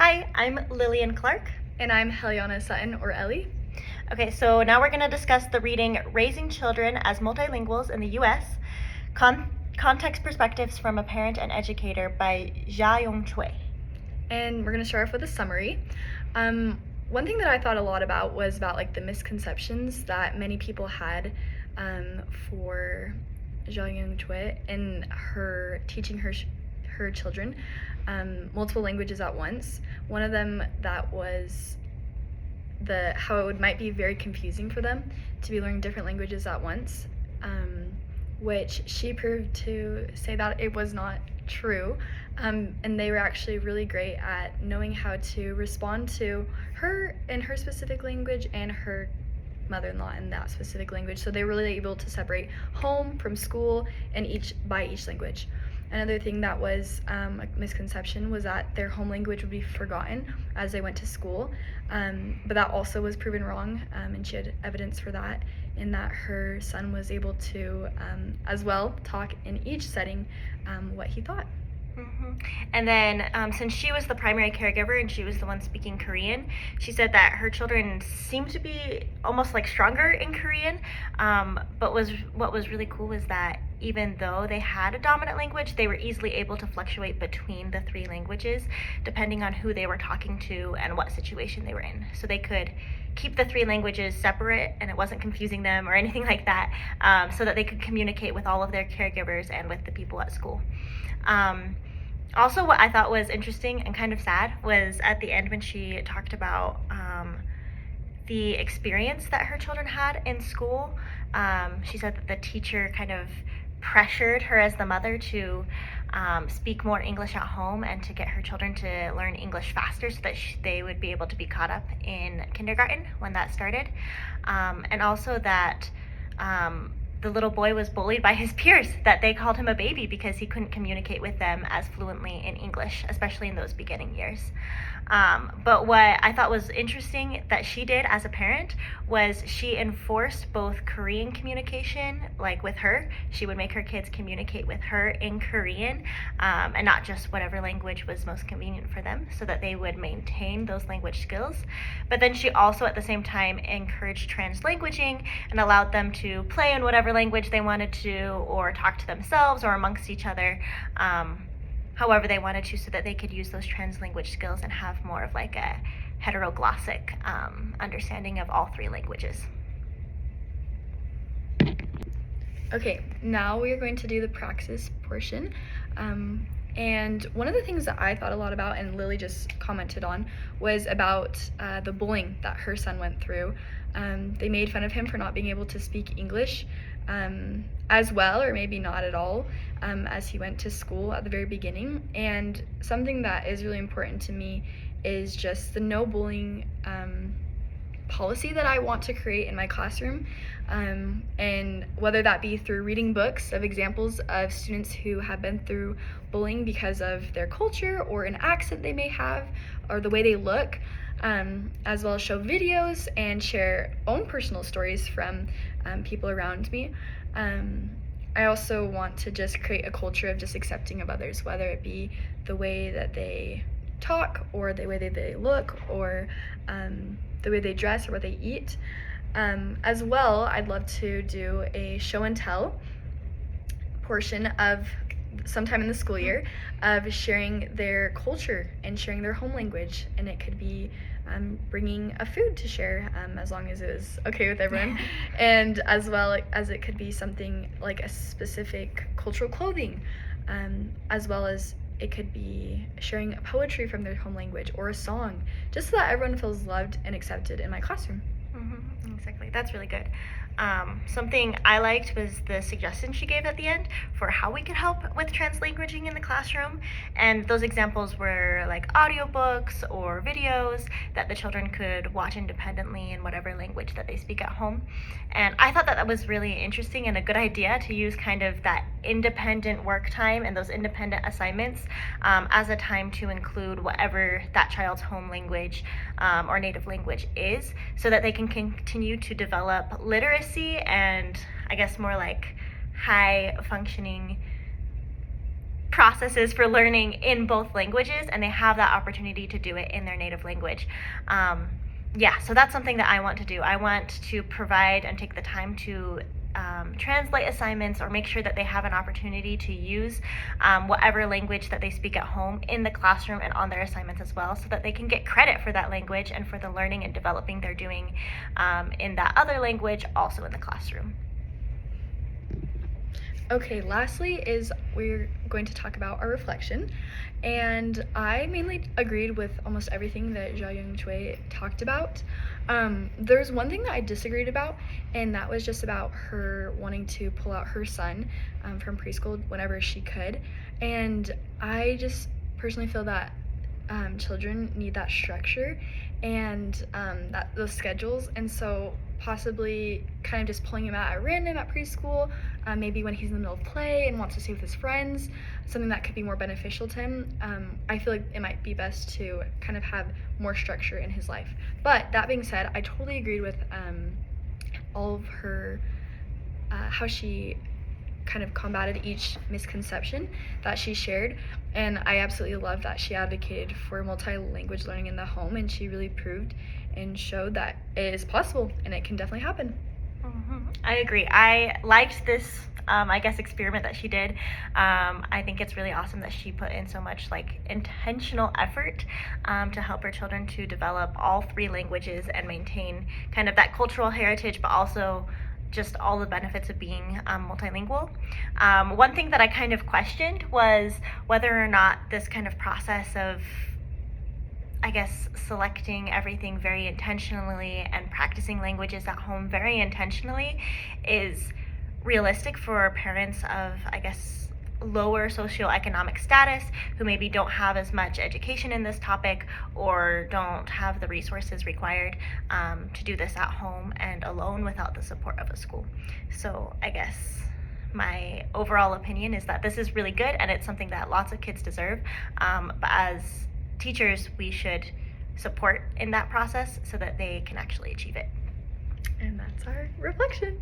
Hi, I'm Lillian Clark. And I'm Heliana Sutton, or Ellie. Okay, so now we're going to discuss the reading Raising Children as Multilinguals in the U.S. Context Perspectives from a Parent and Educator by Jia-Yong Choi. And we're going to start off with a summary. One thing that I thought a lot about was about like the misconceptions that many people had for Jia-Yong Choi in her teaching her children multiple languages at once. One of them that was how it might be very confusing for them to be learning different languages at once, which she proved to say that it was not true, and they were actually really great at knowing how to respond to her in her specific language and her mother-in-law in that specific language. So they were really able to separate home from school and each language. Another thing that was a misconception was that their home language would be forgotten as they went to school, but that also was proven wrong, and she had evidence for that in that her son was able to as well talk in each setting what he thought. Mm-hmm. And then since she was the primary caregiver and she was the one speaking Korean, she said that her children seemed to be almost like stronger in Korean, but what was really cool was that even though they had a dominant language, they were easily able to fluctuate between the three languages depending on who they were talking to and what situation they were in. So they could keep the three languages separate and it wasn't confusing them or anything like that, so that they could communicate with all of their caregivers and with the people at school. Also, what I thought was interesting and kind of sad was at the end when she talked about the experience that her children had in school. She said that the teacher kind of pressured her as the mother to speak more English at home and to get her children to learn English faster so that they would be able to be caught up in kindergarten when that started. And also that the little boy was bullied by his peers, that they called him a baby because he couldn't communicate with them as fluently in English, especially in those beginning years. But what I thought was interesting that she did as a parent was she enforced both Korean communication, like with her. She would make her kids communicate with her in Korean, and not just whatever language was most convenient for them, so that they would maintain those language skills. But then she also at the same time encouraged translanguaging and allowed them to play in whatever language they wanted to, or talk to themselves or amongst each other, however they wanted to, so that they could use those translanguage skills and have more of like a heteroglossic understanding of all three languages. Okay, now we are going to do the praxis portion. And one of the things that I thought a lot about, and Lily just commented on, was about the bullying that her son went through. They made fun of him for not being able to speak English as well, or maybe not at all, as he went to school at the very beginning. And something that is really important to me is just the no bullying policy that I want to create in my classroom, and whether that be through reading books of examples of students who have been through bullying because of their culture or an accent they may have or the way they look, as well as show videos and share own personal stories from people around me. I also want to just create a culture of just accepting of others, whether it be the way that they talk or the way that they look, or the way they dress or what they eat. As well, I'd love to do a show and tell portion of sometime in the school year of sharing their culture and sharing their home language, and it could be bringing a food to share, as long as it was okay with everyone, and as well as it could be something like a specific cultural clothing, as well as it could be sharing poetry from their home language or a song, just so that everyone feels loved and accepted in my classroom. Mm-hmm, exactly, that's really good. Something I liked was the suggestion she gave at the end for how we could help with translanguaging in the classroom, and those examples were like audiobooks or videos that the children could watch independently in whatever language that they speak at home. And I thought that was really interesting and a good idea to use kind of that independent work time and those independent assignments as a time to include whatever that child's home language or native language is, so that they can continue to develop literacy and I guess more like high functioning processes for learning in both languages, and they have that opportunity to do it in their native language. Yeah, so that's something that I want to do. I want to provide and take the time to translate assignments, or make sure that they have an opportunity to use whatever language that they speak at home in the classroom and on their assignments as well, so that they can get credit for that language and for the learning and developing they're doing in that other language also in the classroom. Okay, lastly is we're going to talk about our reflection. And I mainly agreed with almost everything that Zhao Yung Chui talked about. There's one thing that I disagreed about, and that was just about her wanting to pull out her son from preschool whenever she could. And I just personally feel that children need that structure and those schedules, and so possibly kind of just pulling him out at random at preschool, maybe when he's in the middle of play and wants to stay with his friends, something that could be more beneficial to him. I feel like it might be best to kind of have more structure in his life. But that being said, I totally agreed with all of her, how she kind of combated each misconception that she shared, and I absolutely love that she advocated for multi-language learning in the home, and she really proved and showed that it is possible and it can definitely happen. I agree. I liked this, I guess, experiment that she did. I think it's really awesome that she put in so much like intentional effort to help her children to develop all three languages and maintain kind of that cultural heritage, but also just all the benefits of being multilingual. One thing that I kind of questioned was whether or not this kind of process of, I guess, selecting everything very intentionally and practicing languages at home very intentionally is realistic for parents of, I guess, lower socioeconomic status who maybe don't have as much education in this topic or don't have the resources required to do this at home and alone without the support of a school. So I guess my overall opinion is that this is really good and it's something that lots of kids deserve, but as teachers we should support in that process so that they can actually achieve it. And that's our reflection.